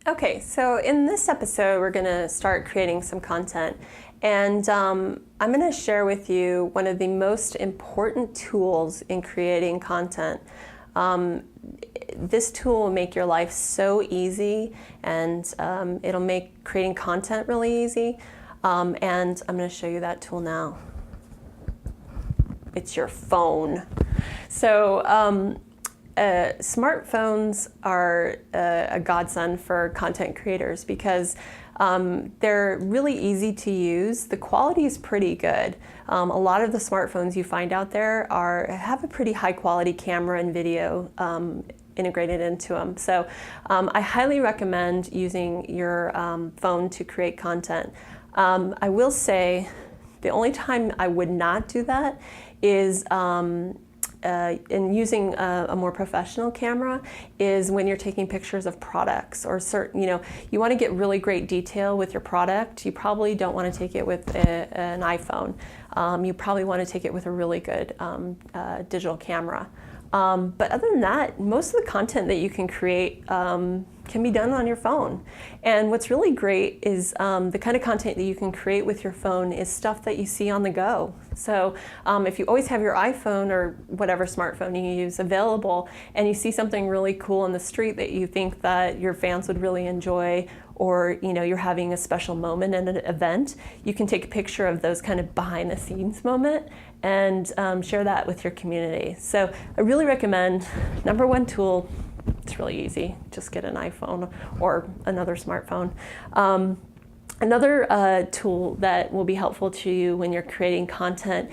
Okay, so in this episode, we're going to start creating some content. And I'm going to share with you one of the most important tools in creating content. This tool will make your life so easy, and it'll make creating content really easy. And I'm going to show you that tool now. It's your phone. So smartphones are a godsend for content creators because they're really easy to use. The quality is pretty good. A lot of the smartphones you find out there have a pretty high quality camera and video integrated into them. So I highly recommend using your phone to create content. I will say the only time I would not do that is in using a more professional camera is when you're taking pictures of products or certain, you want to get really great detail with your product. You probably don't want to take it with an iPhone. You probably want to take it with a really good digital camera. But other than that, most of the content that you can create can be done on your phone. And what's really great is the kind of content that you can create with your phone is stuff that you see on the go. So if you always have your iPhone or whatever smartphone you use available and you see something really cool on the street that you think that your fans would really enjoy, or you're having a special moment in an event, you can take a picture of those kind of behind the scenes moment and share that with your community. So I really recommend, number one tool, it's really easy, just get an iPhone or another smartphone. Another tool that will be helpful to you when you're creating content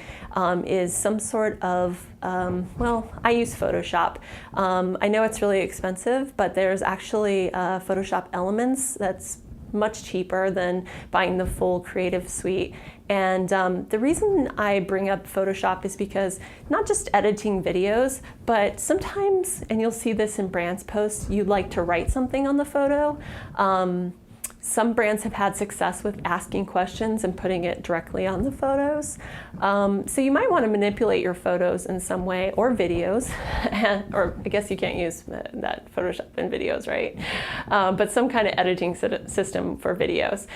is some sort of, I use Photoshop. I know it's really expensive, but there's actually Photoshop Elements that's much cheaper than buying the full Creative Suite. And the reason I bring up Photoshop is because not just editing videos, but sometimes, and you'll see this in brands posts, you like to write something on the photo. Some brands have had success with asking questions and putting it directly on the photos. So you might want to manipulate your photos in some way, or videos, or I guess you can't use that Photoshop in videos, right? But some kind of editing system for videos.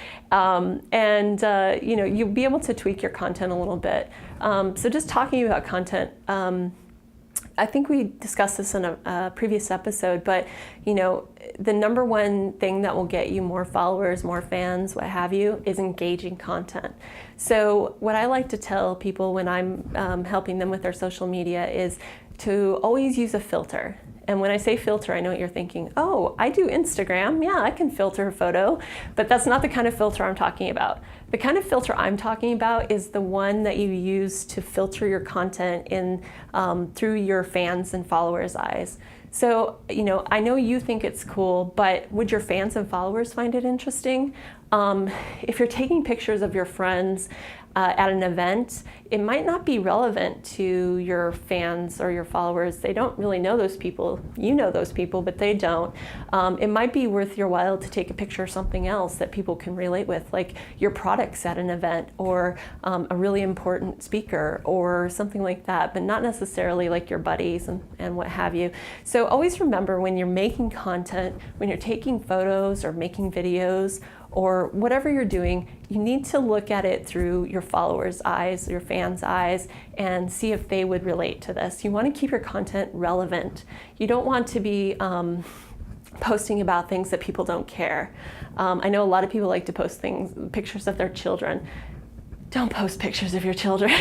You'll be able to tweak your content a little bit. So just talking about content, I think we discussed this in a previous episode, but the number one thing that will get you more followers, more fans, what have you, is engaging content. So what I like to tell people when I'm helping them with their social media is to always use a filter. And when I say filter, I know what you're thinking. Oh, I do Instagram. Yeah, I can filter a photo. But that's not the kind of filter I'm talking about. The kind of filter I'm talking about is the one that you use to filter your content in through your fans and followers' eyes. So, I know you think it's cool, but would your fans and followers find it interesting? If you're taking pictures of your friends at an event, it might not be relevant to your fans or your followers. They don't really know those people. You know those people, but they don't. It might be worth your while to take a picture of something else that people can relate with, like your products at an event, or a really important speaker, or something like that, but not necessarily like your buddies and what have you. So always remember, when you're making content, when you're taking photos or making videos, or whatever you're doing, you need to look at it through your followers' eyes, your fans' eyes, and see if they would relate to this. You want to keep your content relevant. You don't want to be posting about things that people don't care. I know a lot of people like to post pictures of their children. Don't post pictures of your children.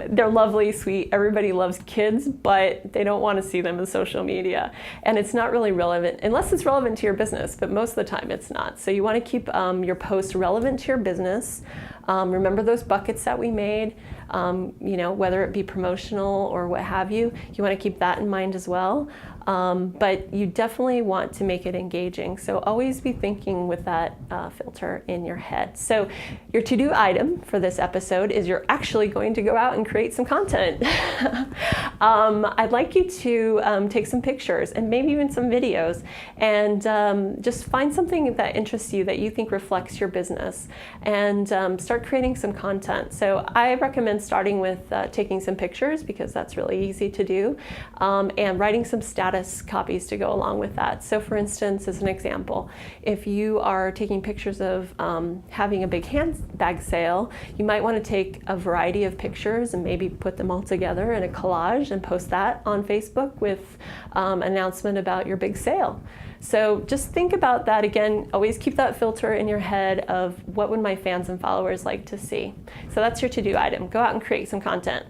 They're lovely, sweet. Everybody loves kids, but they don't want to see them in social media. And it's not really relevant, unless it's relevant to your business, but most of the time it's not. So you want to keep your posts relevant to your business. Remember those buckets that we made, whether it be promotional or what have you. You want to keep that in mind as well. But you definitely want to make it engaging. So always be thinking with that filter in your head. So your to-do item for this episode is you're actually going to go out and create some content. I'd like you to take some pictures and maybe even some videos, and just find something that interests you, that you think reflects your business, and start creating some content. So I recommend starting with taking some pictures, because that's really easy to do, and writing some status copies to go along with that. So for instance, as an example, if you are taking pictures of having a big handbag sale, you might want to take a variety of pictures and maybe put them all together in a collage and post that on Facebook with an announcement about your big sale. So just think about that. Again, always keep that filter in your head of what would my fans and followers like to see. So that's your to-do item. Go out and create some content.